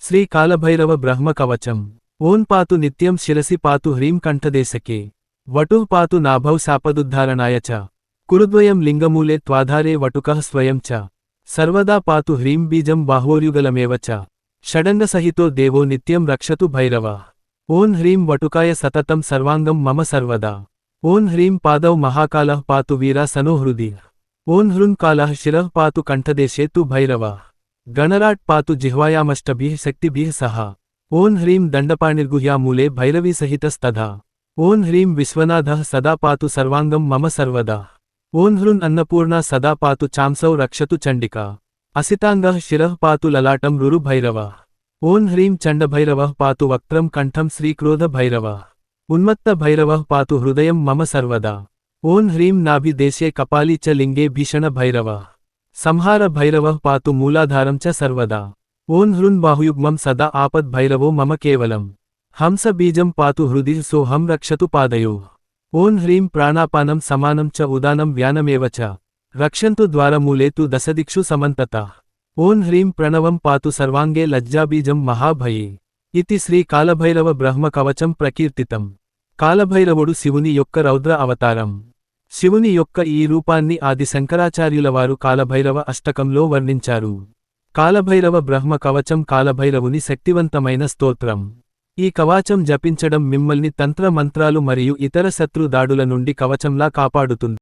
శ్రీ కాలభైరవ బ్రహ్మ కవచం. ఓం పాతు నిత్యం శిరసి పాతు హ్రీం కంఠదేశకే. వటుః పాతు నాభౌ శాపదుద్ధారణాయ చ. కురుద్వయం లింగమూలే త్వాధారే వటుకః స్వయం చ. సర్వదా పాతు హ్రీం బీజం బాహ్వోర్యుగలమేవ చ. షడంగసహితో దేవో నిత్యం రక్షతు భైరవ. ఓం హ్రీం వటుకాయ సతతం సర్వాంగం మమ సర్వదా. ఓం హ్రీం పాదౌ మహాకాలః పాతు వీరా సనో హృది. ఓం హృం కాలః శిరః పాతు కంఠదేశే తు భైరవ. గణరాట్ పాతు జిహ్వాయామష్టభిః శక్తిభిః సహ. ఓం హ్రీం దండపాణిర్గుహ్యా మూలే భైరవీ సహితస్తథా. ఓం హ్రీం విశ్వనాథః సదా పాతు సర్వాంగం మమ సర్వదా. ఓం హృం అన్నపూర్ణా సదా పాతు చాంసౌ రక్షతు చండికా. అసితాంగః శిరః పాతు లలాటం రురు భైరవ. ఓం హ్రీం చండభైరవః పాతు వక్త్రం కంఠం శ్రీక్రోధ భైరవ. ఉన్మత్త భైరవః పాతు హృదయం మమ సర్వదా. ఓం హ్రీం నాభి దేశే కపాలీ చ లింగే భీషణ భైరవ. సంహార భైరవః పాతు మూలాధారం చ సర్వదా. ఓం హృం బాహుయుగ్మం సదా ఆపద్ భైరవో మమ కేవలం. హంస బీజం పాతు హృది సోహం రక్షతు పాదయోః. ఓం హ్రీం ప్రాణాపానం సమానం చ ఉదానం వ్యానమేవ చ. రక్షంతు ద్వారమూలే తు దశదిక్షు సమంతతః. ఓం హ్రీం ప్రణవం పాతు సర్వాంగే లజ్జాబీజం మహాభయే. ఇతి శ్రీ కాలభైరవ బ్రహ్మ కవచం ప్రకీర్తితం. కాలభైరవుడు శివుని యొక్క రౌద్ర అవతారం. శివుని యొక్క ఈ రూపాన్ని ఆది శంకరాచార్యులవారు కాలభైరవ అష్టకంలో వర్ణించారు. కాలభైరవ బ్రహ్మ కవచం కాలభైరవుని శక్తివంతమైన స్తోత్రం. ఈ కవచం జపించడం మిమ్మల్ని తంత్ర మంత్రాలు మరియు ఇతర శత్రు దాడుల నుండి కవచంలా కాపాడుతుంది.